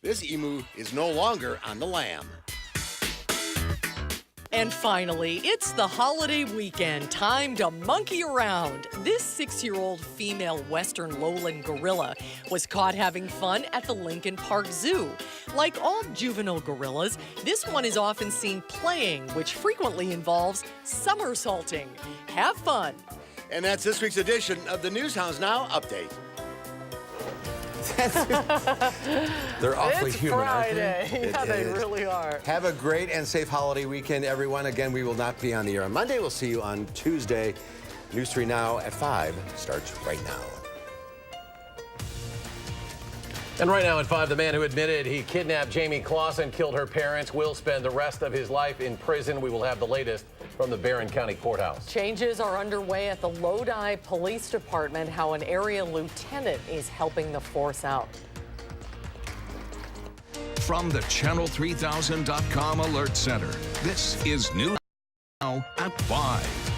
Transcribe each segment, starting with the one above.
This emu is no longer on the lam. And finally, it's the holiday weekend. Time to monkey around. This 6-year-old female western lowland gorilla was caught having fun at the Lincoln Park Zoo. Like all juvenile gorillas, this one is often seen playing, which frequently involves somersaulting. Have fun. And that's this week's edition of the News Hounds Now Update. They're awfully It's human, Friday. aren't they? Yeah, they really are. Have a great and safe holiday weekend, everyone. Again, we will not be on the air on Monday. We'll see you on Tuesday. News 3 Now at 5 starts right now. And right now at 5, the man who admitted he kidnapped Jamie Clausen, killed her parents, will spend the rest of his life in prison. We will have the latest from the Barron County Courthouse. Changes are underway at the Lodi Police Department, how an area lieutenant is helping the force out. From the Channel3000.com Alert Center, this is News Now at 5.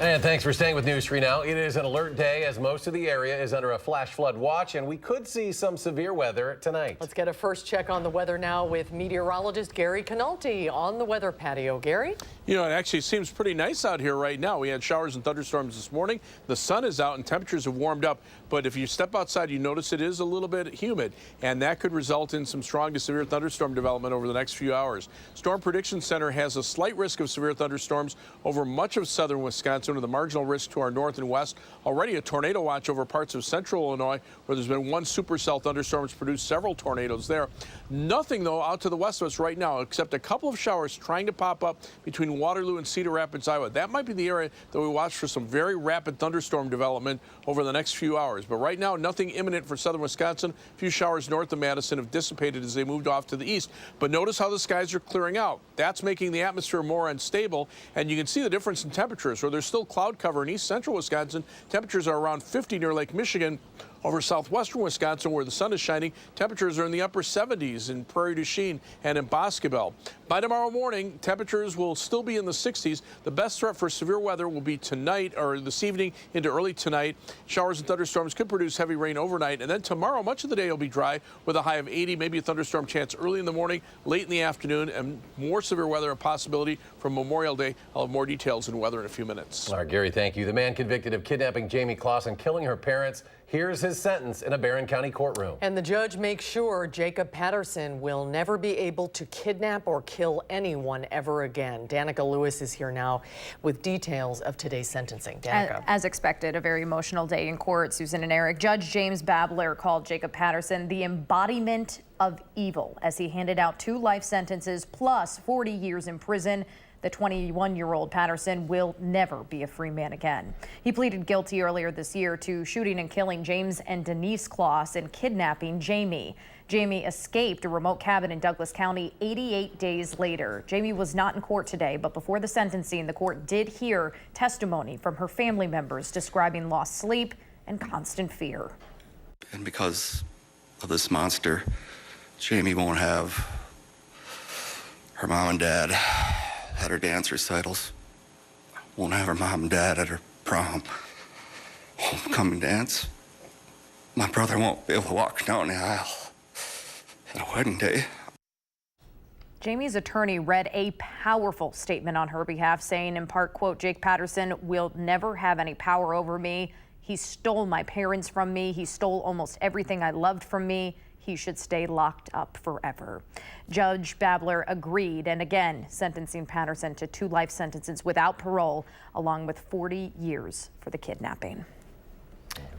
And thanks for staying with News 3 Now. It is an alert day as most of the area is under a flash flood watch, and we could see some severe weather tonight. Let's get a first check on the weather now with meteorologist Gary Canalti on the weather patio. Gary? You know, it actually seems pretty nice out here right now. We had showers and thunderstorms this morning. The sun is out and temperatures have warmed up. But if you step outside, you notice it is a little bit humid, and that could result in some strong to severe thunderstorm development over the next few hours. Storm Prediction Center has a slight risk of severe thunderstorms over much of southern Wisconsin with a marginal risk to our north and west. Already a tornado watch over parts of central Illinois, where there's been one supercell thunderstorm that's produced several tornadoes there. Nothing, though, out to the west of us right now, except a couple of showers trying to pop up between Waterloo and Cedar Rapids, Iowa. That might be the area that we watch for some very rapid thunderstorm development over the next few hours. But right now, nothing imminent for southern Wisconsin. A few showers north of Madison have dissipated as they moved off to the east. But notice how the skies are clearing out. That's making the atmosphere more unstable. And you can see the difference in temperatures, where there's still cloud cover in east central Wisconsin. Temperatures are around 50 near Lake Michigan. Over southwestern Wisconsin, where the sun is shining, temperatures are in the upper 70s in Prairie du Chien and in Boscobel. By tomorrow morning, temperatures will still be in the 60s. The best threat for severe weather will be tonight or this evening into early tonight. Showers and thunderstorms could produce heavy rain overnight. And then tomorrow, much of the day will be dry with a high of 80, maybe a thunderstorm chance early in the morning, late in the afternoon, and more severe weather a possibility from Memorial Day. I'll have more details in weather in a few minutes. All right, Gary, thank you. The man convicted of kidnapping Jamie Clausen, killing her parents, here's his sentence in a Barron County courtroom. And the judge makes sure Jacob Patterson will never be able to kidnap or kill anyone ever again. Danica Lewis is here now with details of today's sentencing. Danica. As expected, a very emotional day in court. Susan and Eric. Judge James Babler called Jacob Patterson the embodiment of evil as he handed out 2 life sentences plus 40 years in prison. The 21-year-old Patterson will never be a free man again. He pleaded guilty earlier this year to shooting and killing James and Denise Claus and kidnapping Jamie. Jamie escaped a remote cabin in Douglas County 88 days later. Jamie was not in court today, but before the sentencing, the court did hear testimony from her family members describing lost sleep and constant fear. And because of this monster, Jamie won't have her mom and dad at her dance recitals, won't have her mom and dad at her prom, homecoming dance. My brother won't be able to walk down the aisle at a wedding day. Jamie's attorney read a powerful statement on her behalf, saying in part, quote, Jake Patterson will never have any power over me. He stole my parents from me. He stole almost everything I loved from me. He should stay locked up forever. Judge Babler agreed, and again sentencing Patterson to 2 life sentences without parole, along with 40 years for the kidnapping.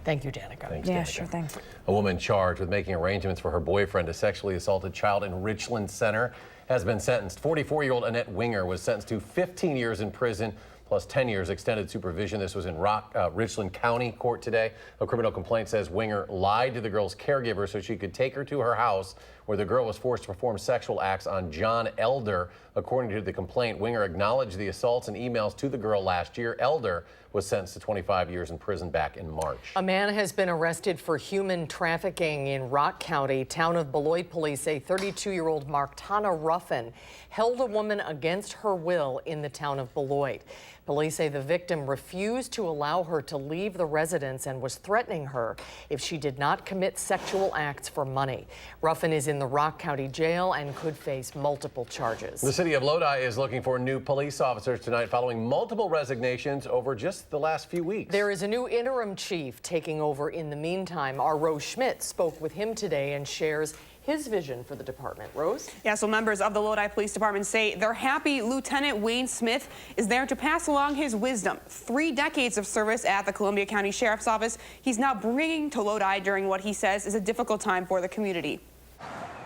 Thank you, Danica. Thanks, Yeah, Danica. sure thing. A woman charged with making arrangements for her boyfriend to sexually assault a child in Richland Center has been sentenced. 44-year-old Annette Winger was sentenced to 15 years in prison plus 10 years extended supervision. This was in Richland County Court today. A criminal complaint says Winger lied to the girl's caregiver so she could take her to her house, where the girl was forced to perform sexual acts on John Elder. According to the complaint, Winger acknowledged the assaults and emails to the girl last year. Elder was sentenced to 25 years in prison back in March. A man has been arrested for human trafficking in Rock County. Town of Beloit police say 32-year-old Marktana Ruffin held a woman against her will in the town of Beloit. Police say the victim refused to allow her to leave the residence and was threatening her if she did not commit sexual acts for money. Ruffin is in the Rock County Jail and could face multiple charges. The city of Lodi is looking for new police officers tonight following multiple resignations over just the last few weeks. There is a new interim chief taking over in the meantime. Our Rose Schmidt spoke with him today and shares his vision for the department. Rose? Yeah, so members of the Lodi Police Department say they're happy Lieutenant Wayne Smith is there to pass along his wisdom. 3 decades of service at the Columbia County Sheriff's Office he's now bringing to Lodi during what he says is a difficult time for the community.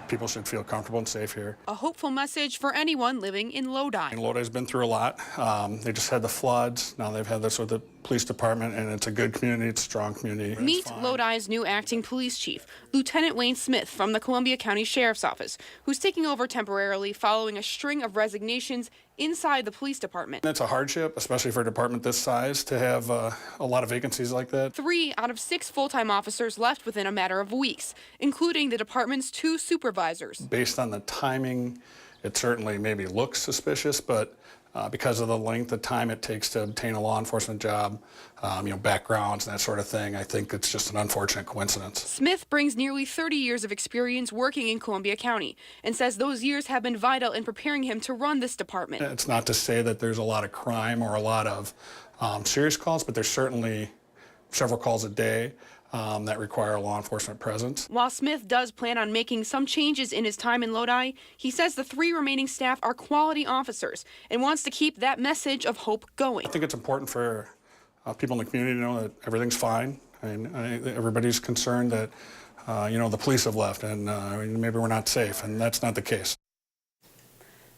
People should feel comfortable and safe here. A hopeful message for anyone living in Lodi. And Lodi's been through a lot. They just had the floods. Now they've had this with the police department, and it's a good community. It's a strong community. Meet Lodi's new acting police chief, Lieutenant Wayne Smith from the Columbia County Sheriff's Office, who's taking over temporarily following a string of resignations inside the police department. It's a hardship, especially for a department this size, to have a lot of vacancies like that. 3 out of 6 full-time officers left within a matter of weeks, including the department's 2 supervisors. Based on the timing, it certainly maybe looks suspicious, but because of the length of time it takes to obtain a law enforcement job, backgrounds and that sort of thing, I think it's just an unfortunate coincidence. Smith brings nearly 30 years of experience working in Columbia County and says those years have been vital in preparing him to run this department. It's not to say that there's a lot of crime or a lot of serious calls, but there's certainly several calls a day that require a law enforcement presence. While Smith does plan on making some changes in his time in Lodi, he says the 3 remaining staff are quality officers and wants to keep that message of hope going. I think it's important for people in the community to know that everything's fine, and everybody's concerned that the police have left and maybe we're not safe, and that's not the case.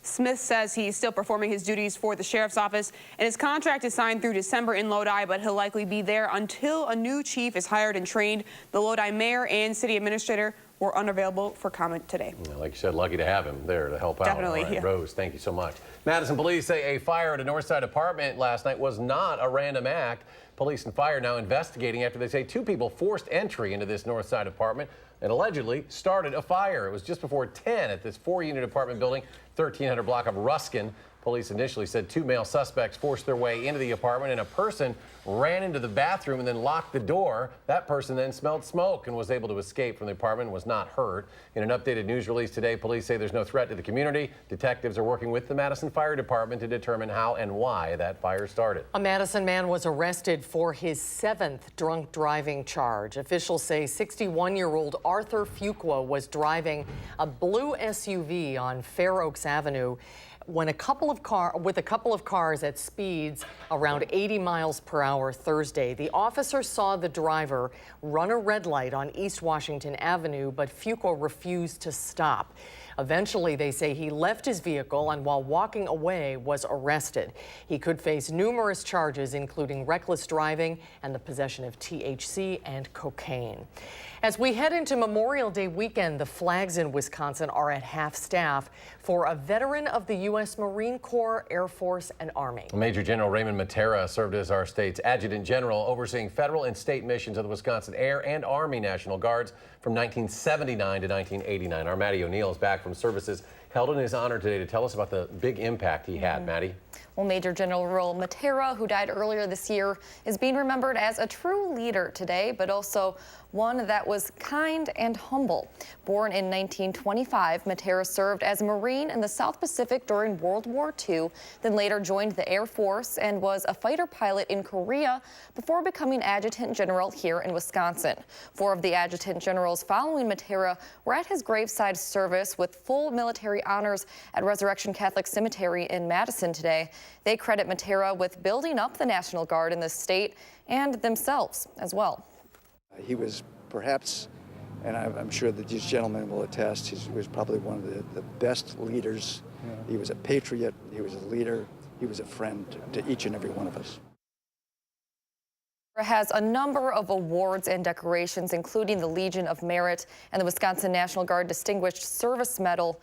Smith says he's still performing his duties for the sheriff's office, and his contract is signed through December in Lodi, but he'll likely be there until a new chief is hired and trained. The Lodi mayor and city administrator were unavailable for comment today. Yeah, like you said, lucky to have him there to help out. Definitely, All right, yeah. Rose, thank you so much. Madison police say a fire at a Northside apartment last night was not a random act. Police and fire now investigating after they say 2 people forced entry into this Northside apartment and allegedly started a fire. It was just before 10 at this 4-unit apartment building, 1300 block of Ruskin. Police initially said 2 male suspects forced their way into the apartment and a person ran into the bathroom and then locked the door. That person then smelled smoke and was able to escape from the apartment and was not hurt. In an updated news release today, police say there's no threat to the community. Detectives are working with the Madison Fire Department to determine how and why that fire started. A Madison man was arrested for his 7th drunk driving charge. Officials say 61-year-old Arthur Fuqua was driving a blue SUV on Fair Oaks Avenue when with a couple of cars at speeds around 80 miles per hour Thursday. The officer saw the driver run a red light on East Washington Avenue, but Fuqua refused to stop. Eventually, they say he left his vehicle and while walking away was arrested. He could face numerous charges, including reckless driving and the possession of THC and cocaine. As we head into Memorial Day weekend, the flags in Wisconsin are at half-staff for a veteran of the U.S. Marine Corps, Air Force, and Army. Major General Raymond Matera served as our state's adjutant general, overseeing federal and state missions of the Wisconsin Air and Army National Guards from 1979 to 1989. Our Maddie O'Neill is back from services held in his honor today to tell us about the big impact he had. Maddie? Well, Major General Matera, who died earlier this year, is being remembered as a true leader today, but also one that was kind and humble. Born in 1925, Matera served as a Marine in the South Pacific during World War II, then later joined the Air Force and was a fighter pilot in Korea before becoming Adjutant General here in Wisconsin. 4 of the Adjutant Generals following Matera were at his graveside service with full military honors at Resurrection Catholic Cemetery in Madison today. They credit Matera with building up the National Guard in the state and themselves as well. He was perhaps, and I'm sure that these gentlemen will attest, he was probably one of the best leaders. Yeah. He was a patriot, he was a leader, he was a friend to each and every one of us. Has a number of awards and decorations, including the Legion of Merit and the Wisconsin National Guard Distinguished Service Medal.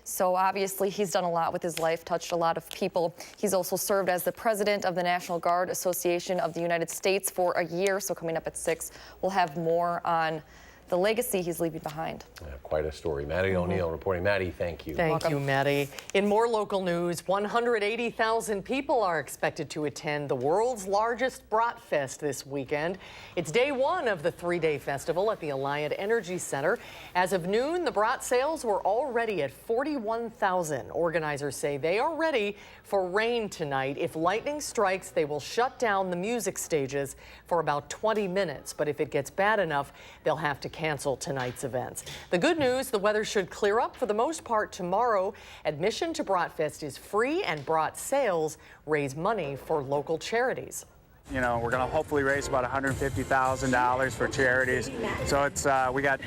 So obviously he's done a lot with his life, touched a lot of people. He's also served as the president of the National Guard Association of the United States for a year. So coming up at 6, we'll have more on the legacy he's leaving behind. Yeah, quite a story. Maddie O'Neill reporting. Maddie, thank you. Thank you, Maddie. In more local news, 180,000 people are expected to attend the world's largest Bratfest this weekend. It's day one of the three-day festival at the Alliant Energy Center. As of noon, the Brat sales were already at 41,000. Organizers say they are ready for rain tonight. If lightning strikes, they will shut down the music stages for about 20 minutes. But if it gets bad enough, they'll have to cancel tonight's events. The good news, the weather should clear up for the most part tomorrow. Admission to Bratfest is free, and Brat sales raise money for local charities. You know, we're going to hopefully raise about $150,000 for charities. So it's we got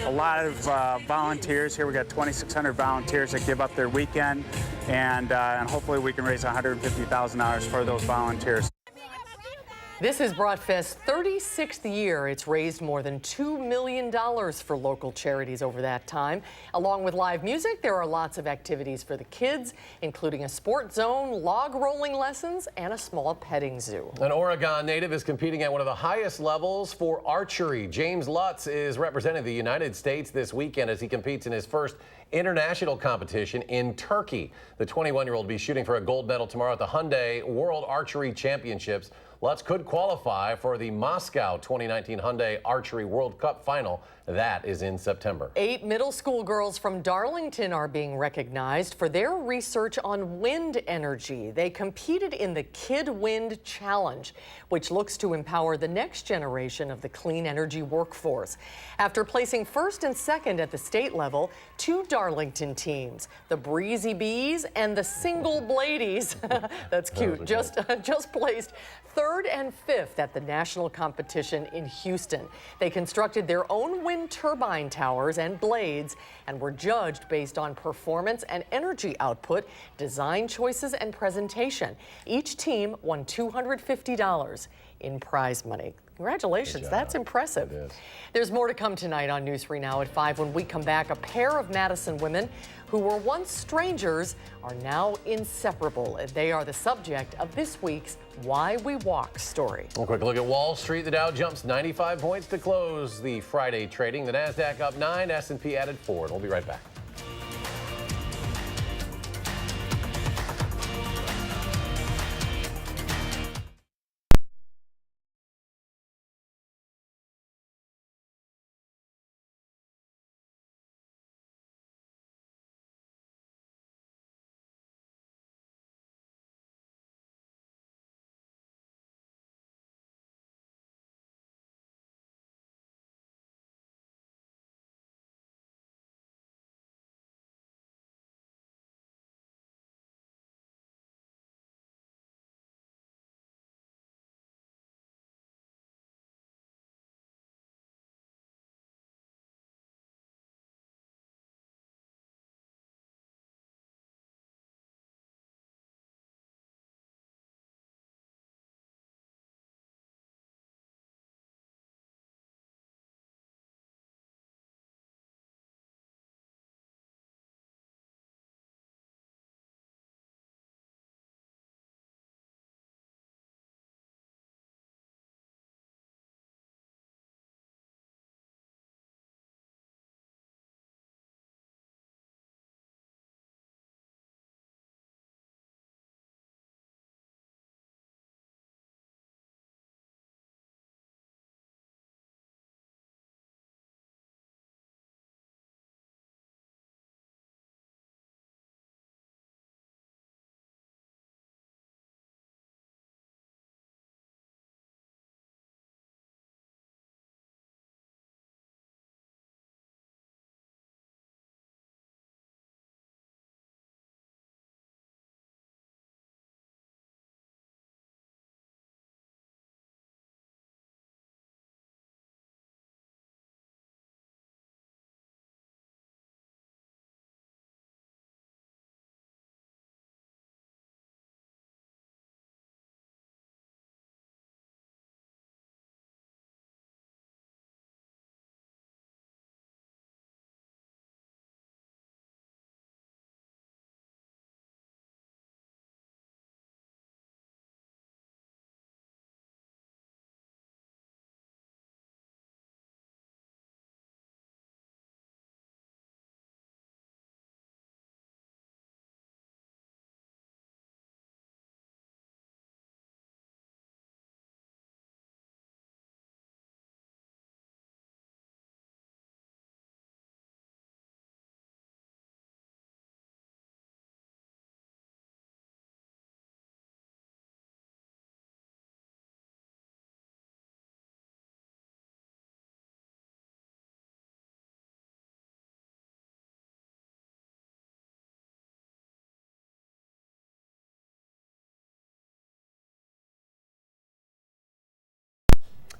a lot of volunteers here. We got 2,600 volunteers that give up their weekend, and hopefully we can raise $150,000 for those volunteers. This is Bratfest's 36th year. It's raised more than $2 million for local charities over that time. Along with live music, there are lots of activities for the kids, including a sports zone, log rolling lessons, and a small petting zoo. An Oregon native is competing at one of the highest levels for archery. James Lutz is representing the United States this weekend as he competes in his first international competition in Turkey. The 21-year-old will be shooting for a gold medal tomorrow at the Hyundai World Archery Championships. Lutz could qualify for the Moscow 2019 Hyundai Archery World Cup final. That is in September. 8 middle school girls from Darlington are being recognized for their research on wind energy. They competed in the Kid Wind Challenge, which looks to empower the next generation of the clean energy workforce. After placing first and second at the state level, 2 Darlington teams, the Breezy Bees and the Single Bladies, that's cute, just placed 3rd and 5th at the national competition in Houston. They constructed their own wind turbine towers and blades and were judged based on performance and energy output, design choices, and presentation. Each team won $250 in prize money. Congratulations, that's impressive. There's more to come tonight on News 3 Now at 5. When we come back, a pair of Madison women who were once strangers are now inseparable. They are the subject of this week's Why We Walk story. A quick look at Wall Street. The Dow jumps 95 points to close the Friday trading. The Nasdaq up 9, S&P added 4. We'll be right back.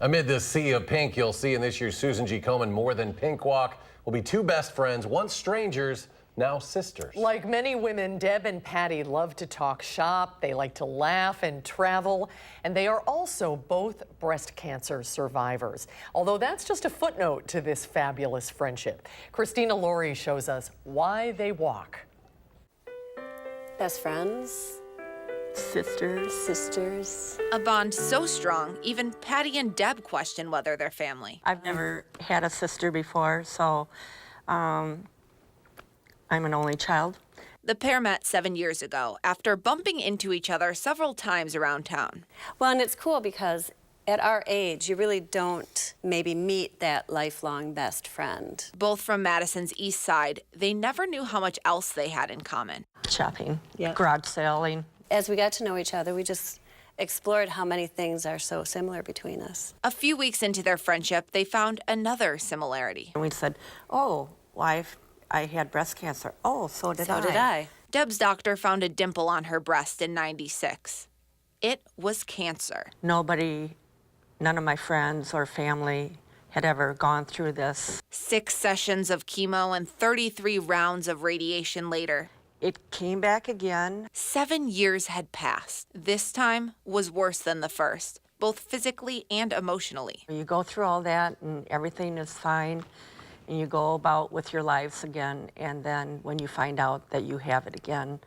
Amid this sea of pink, you'll see in this year's Susan G. Komen More Than Pink Walk will be two best friends, once strangers, now sisters. Like many women, Deb and Patty love to talk shop. They like to laugh and travel. And they are also both breast cancer survivors. Although that's just a footnote to this fabulous friendship. Christina Laurie shows us why they walk. Best friends. Sisters. A bond so strong, even Patty and Deb question whether they're family. I've never had a sister before, so I'm an only child. The pair met 7 years ago after bumping into each other several times around town. Well, and it's cool because at our age, you really don't maybe meet that lifelong best friend. Both from Madison's east side, they never knew how much else they had in common. Shopping, garage selling. As we got to know each other, we just explored how many things are so similar between us. A few weeks into their friendship, they found another similarity. And we said, oh, well, I had breast cancer. Oh, so did I. Deb's doctor found a dimple on her breast in '96. It was cancer. None of my friends or family had ever gone through this. 6 sessions of chemo and 33 rounds of radiation later, it came back again. 7 years had passed. This time was worse than the first, both physically and emotionally. You go through all that and everything is fine, and you go about with your lives again, and then when you find out that you have it again,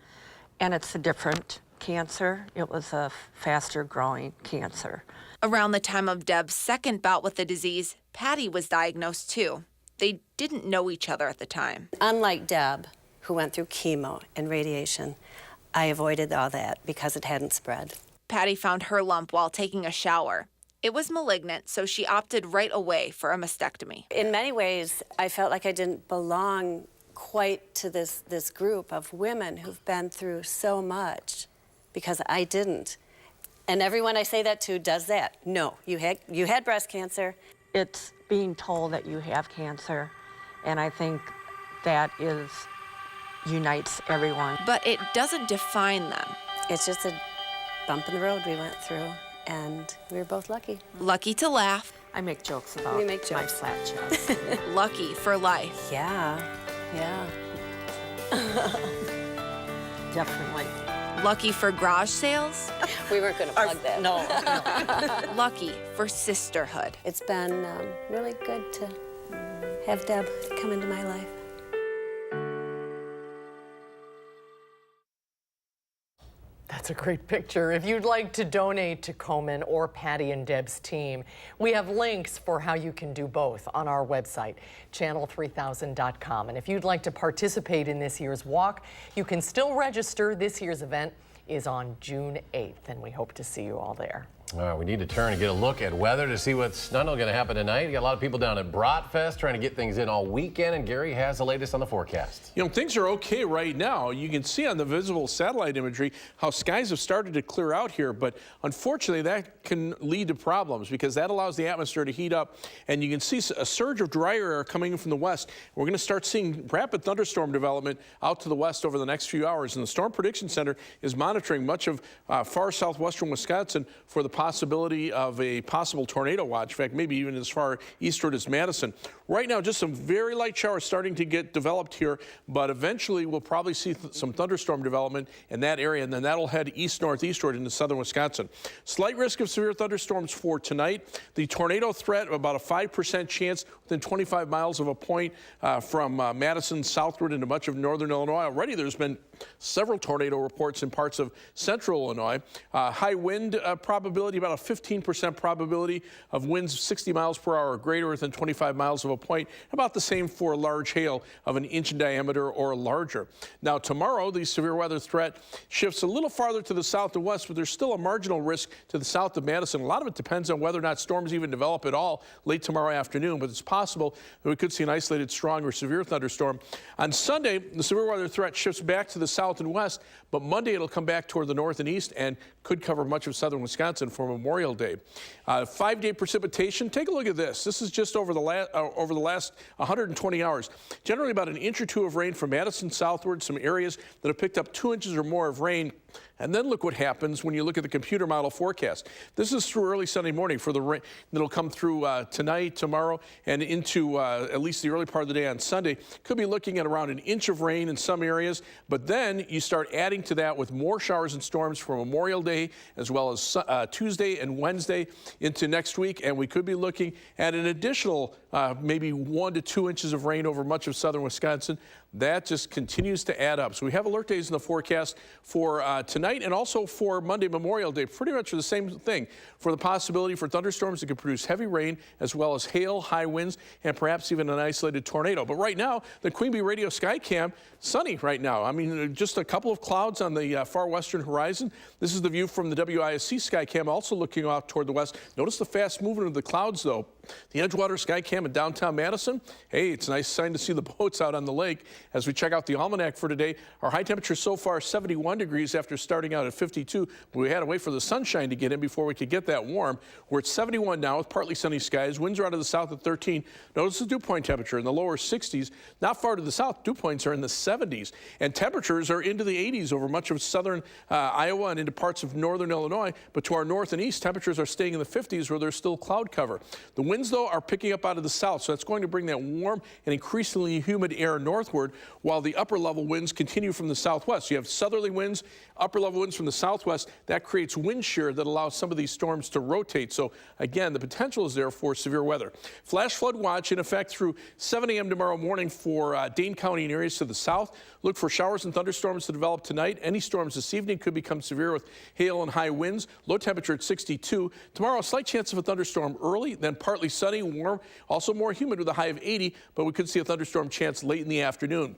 and it's a different cancer, it was a faster growing cancer. Around the time of Deb's second bout with the disease, Patty was diagnosed too. They didn't know each other at the time. Unlike Deb, who went through chemo and radiation, I avoided all that because it hadn't spread. Patty found her lump while taking a shower. It was malignant, so she opted right away for a mastectomy. In many ways, I felt like I didn't belong quite to this group of women who've been through so much, because I didn't. And everyone I say that to does that. No, you had breast cancer. It's being told that you have cancer, and I think that unites everyone. But it doesn't define them. It's just a bump in the road we went through, and we were both lucky. Lucky to laugh. I make jokes about my flat chest. Lucky for life. Yeah. Definitely. Lucky for garage sales. We weren't going to plug that. No. Lucky for sisterhood. It's been really good to have Deb come into my life. That's a great picture. If you'd like to donate to Komen or Patty and Deb's team, we have links for how you can do both on our website, channel3000.com. And if you'd like to participate in this year's walk, you can still register. This year's event is on June 8th, and we hope to see you all there. All right, we need to turn and get a look at weather to see what's not only going to happen tonight. You got a lot of people down at Bratfest trying to get things in all weekend, and Gary has the latest on the forecast. You know, things are okay right now. You can see on the visible satellite imagery how skies have started to clear out here, but unfortunately that can lead to problems because that allows the atmosphere to heat up, and you can see a surge of drier air coming in from the west. We're going to start seeing rapid thunderstorm development out to the west over the next few hours, and the Storm Prediction Center is monitoring much of far southwestern Wisconsin for the possibility of a possible tornado watch. In fact, maybe even as far eastward as Madison. Right now, just some very light showers starting to get developed here, but eventually we'll probably see some thunderstorm development in that area, and then that'll head east-northeastward into southern Wisconsin. Slight risk of severe thunderstorms for tonight. The tornado threat, about a 5% chance within 25 miles of a point from Madison southward into much of northern Illinois. Already there's been several tornado reports in parts of central Illinois. High wind probability, about a 15% probability of winds 60 miles per hour or greater within 25 miles of a point. About the same for large hail of an inch in diameter or larger. Now tomorrow, the severe weather threat shifts a little farther to the south and west, but there's still a marginal risk to the south of Madison. A lot of it depends on whether or not storms even develop at all late tomorrow afternoon, but it's possible that we could see an isolated strong or severe thunderstorm. On Sunday, the severe weather threat shifts back to the south and west, but Monday it'll come back toward the north and east and could cover much of southern Wisconsin for Memorial Day. 5-day precipitation. Take a look at this. This is just over the last 120 hours. Generally about an inch or two of rain from Madison southward. Some areas that have picked up 2 inches or more of rain And then look what happens when you look at the computer model forecast. This is through early Sunday morning for the rain that'll come through tonight, tomorrow, and into at least the early part of the day on Sunday. Could be looking at around an inch of rain in some areas, but then you start adding to that with more showers and storms for Memorial Day, as well as Tuesday and Wednesday into next week, and we could be looking at an additional maybe 1 to 2 inches of rain over much of southern Wisconsin. That just continues to add up. So we have alert days in the forecast for tonight and also for Monday, Memorial Day, pretty much the same thing, for the possibility for thunderstorms that could produce heavy rain as well as hail, high winds, and perhaps even an isolated tornado. But right now, the Queen Bee Radio Sky Cam, sunny right now. I mean, just a couple of clouds on the far western horizon. This is the view from the WISC Sky Cam, also looking off toward the west. Notice the fast movement of the clouds, though. The Edgewater Sky Cam in downtown Madison. Hey, it's a nice sign to see the boats out on the lake. As we check out the almanac for today, our high temperature so far 71 degrees after starting out at 52. But we had to wait for the sunshine to get in before we could get that warm. We're at 71 now with partly sunny skies. Winds are out of the south at 13. Notice the dew point temperature in the lower 60s. Not far to the south, dew points are in the 70s. And temperatures are into the 80s over much of southern Iowa and into parts of northern Illinois. But to our north and east, temperatures are staying in the 50s where there's still cloud cover. The winds, though, are picking up out of the south, so that's going to bring that warm and increasingly humid air northward, while the upper level winds continue from the southwest. You have southerly winds, upper level winds from the southwest. That creates wind shear that allows some of these storms to rotate. So again, the potential is there for severe weather. Flash flood watch in effect through 7 a.m. tomorrow morning for Dane County and areas to the south. Look for showers and thunderstorms to develop tonight. Any storms this evening could become severe with hail and high winds. Low temperature at 62. Tomorrow, a slight chance of a thunderstorm early, then partly sunny, warm, also more humid with a high of 80, but we could see a thunderstorm chance late in the afternoon.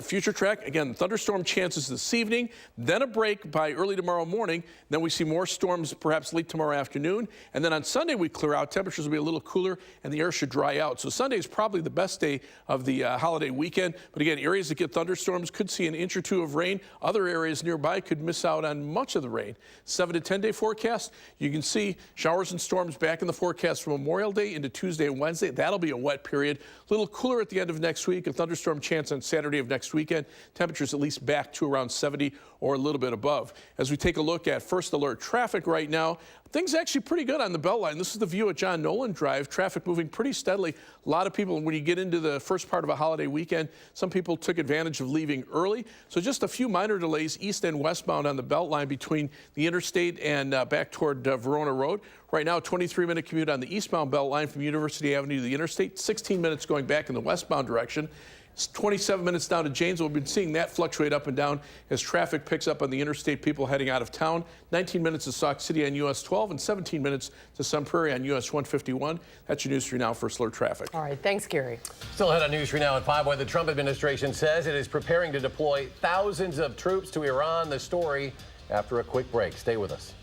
Future track, again, thunderstorm chances this evening, then a break by early tomorrow morning. Then we see more storms perhaps late tomorrow afternoon. And then on Sunday, we clear out. Temperatures will be a little cooler and the air should dry out. So Sunday is probably the best day of the holiday weekend. But again, areas that get thunderstorms could see an inch or two of rain. Other areas nearby could miss out on much of the rain. 7 to 10 day forecast. You can see showers and storms back in the forecast from Memorial Day into Tuesday and Wednesday. That'll be a wet period. A little cooler at the end of next week. A thunderstorm chance on Saturday of next weekend. Temperatures at least back to around 70 or a little bit above. As we take a look at first alert traffic right now, things actually pretty good on the Beltline. This is the view at John Nolan Drive. Traffic moving pretty steadily. A lot of people, when you get into the first part of a holiday weekend, some people took advantage of leaving early. So just a few minor delays east and westbound on the Beltline between the interstate and back toward Verona Road. Right now, 23-minute commute on the eastbound Beltline from University Avenue to the interstate, 16 minutes going back in the westbound direction. It's 27 minutes down to Janesville. We've been seeing that fluctuate up and down as traffic picks up on the interstate, people heading out of town. 19 minutes to Sauk City on US 12 and 17 minutes to Sun Prairie on US 151. That's your News 3 Now for alert traffic. All right, thanks, Gary. Still ahead on News 3 Now at 5, where the Trump administration says it is preparing to deploy thousands of troops to Iran. The story after a quick break. Stay with us.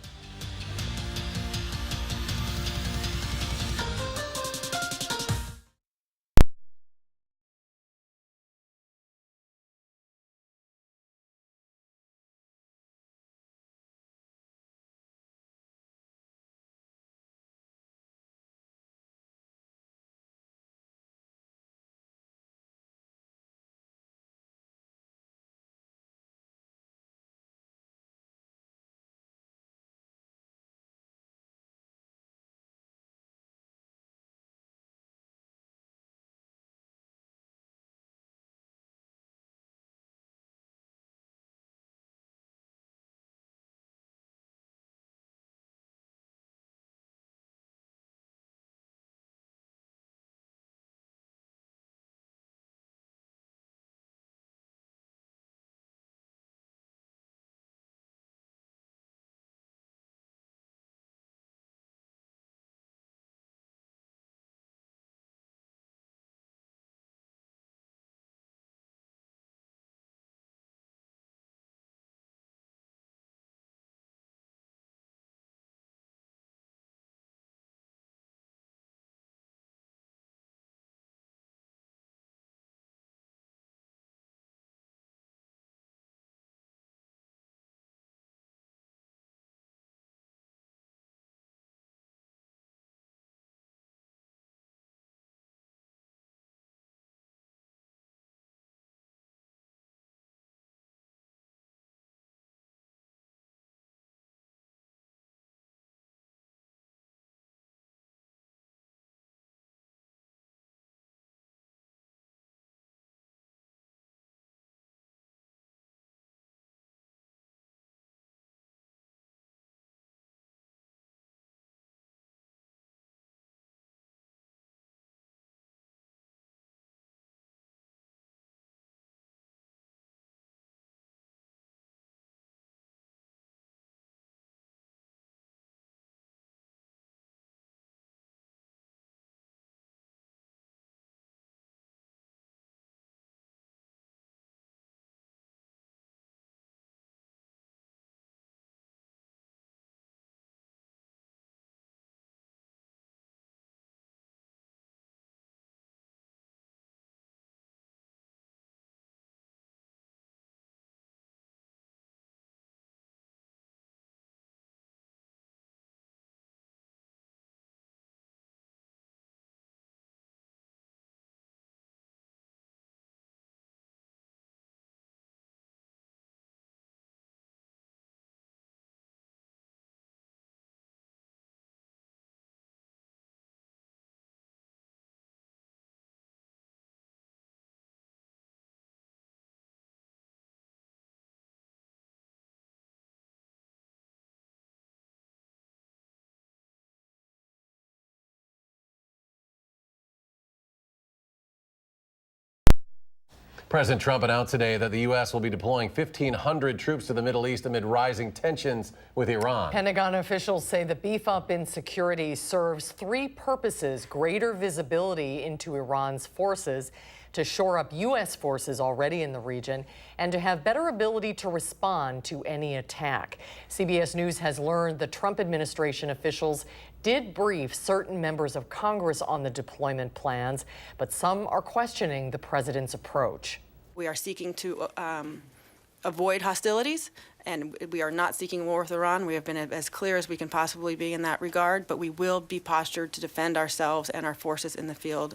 President Trump announced today that the U.S. will be deploying 1,500 troops to the Middle East amid rising tensions with Iran. Pentagon officials say the beef up in security serves three purposes: greater visibility into Iran's forces, to shore up U.S. forces already in the region, and to have better ability to respond to any attack. CBS News has learned the Trump administration officials did brief certain members of Congress on the deployment plans, but some are questioning the president's approach. We are seeking to avoid hostilities, and we are not seeking war with Iran. We have been as clear as we can possibly be in that regard, but we will be postured to defend ourselves and our forces in the field.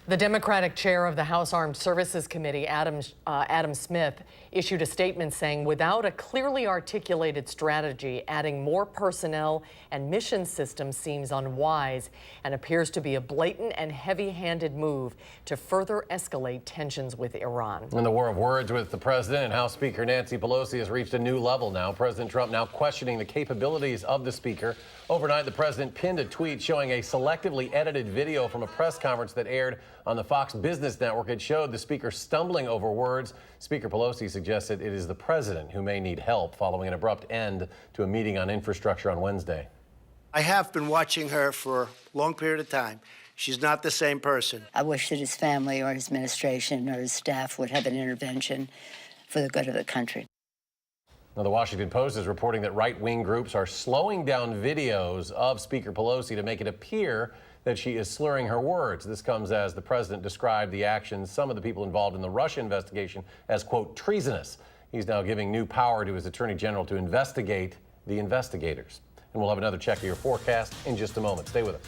The Democratic chair of the House Armed Services Committee, Adam Smith, issued a statement saying without a clearly articulated strategy, adding more personnel and mission systems seems unwise and appears to be a blatant and heavy-handed move to further escalate tensions with Iran. And the war of words with the president and House Speaker Nancy Pelosi has reached a new level now. President Trump now questioning the capabilities of the speaker. Overnight, the president pinned a tweet showing a selectively edited video from a press conference that aired on the Fox Business Network. It showed the speaker stumbling over words. Speaker Pelosi suggested it is the president who may need help following an abrupt end to a meeting on infrastructure on Wednesday. I have been watching her for a long period of time. She's not the same person. I wish that his family or his administration or his staff would have an intervention for the good of the country. Now, the Washington Post is reporting that right-wing groups are slowing down videos of Speaker Pelosi to make it appear that she is slurring her words. This comes as the president described the actions some of the people involved in the Russia investigation as, quote, treasonous. He's now giving new power to his attorney general to investigate the investigators. And we'll have another check of your forecast in just a moment. Stay with us.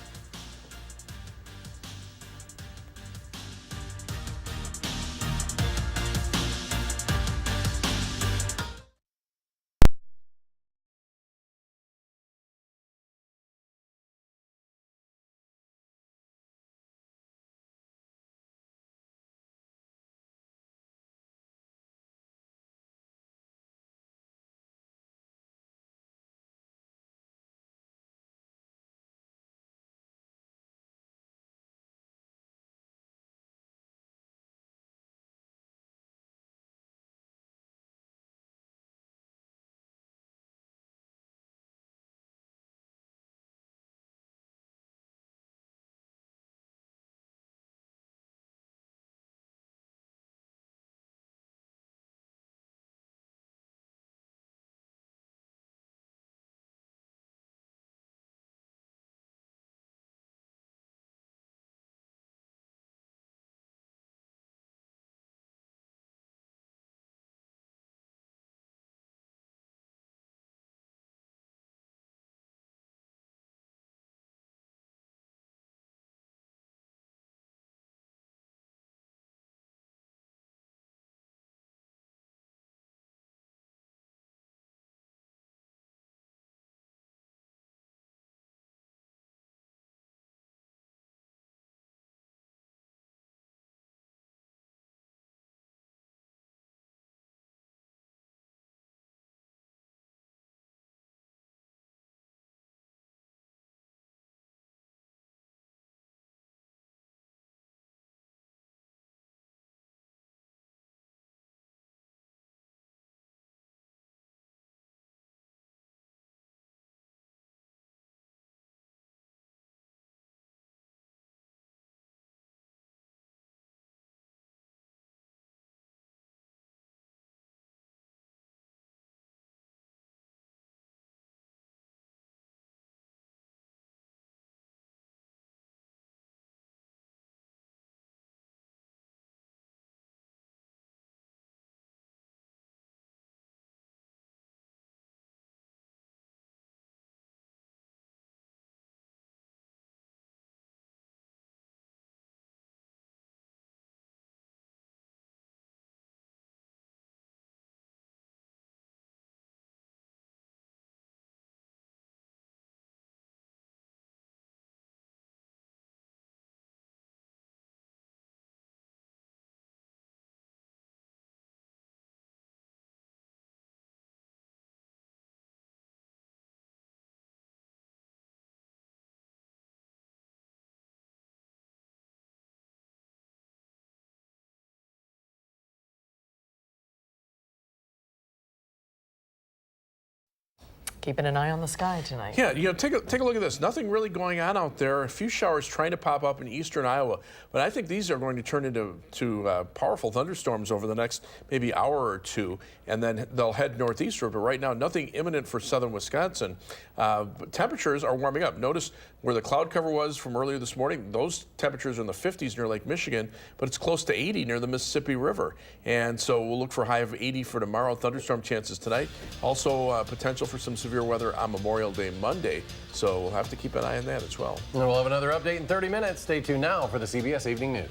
Keeping an eye on the sky tonight. Yeah, take a look at this. Nothing really going on out there. A few showers trying to pop up in eastern Iowa, but I think these are going to turn into powerful thunderstorms over the next maybe hour or two, and then they'll head northeastward. But right now, nothing imminent for southern Wisconsin. But temperatures are warming up. Notice where the cloud cover was from earlier this morning. Those temperatures are in the 50s near Lake Michigan, but it's close to 80 near the Mississippi River. And so we'll look for a high of 80 for tomorrow. Thunderstorm chances tonight. Also potential for some severe weather on Memorial Day Monday. So we'll have to keep an eye on that as well. And we'll have another update in 30 minutes. Stay tuned now for the CBS Evening News.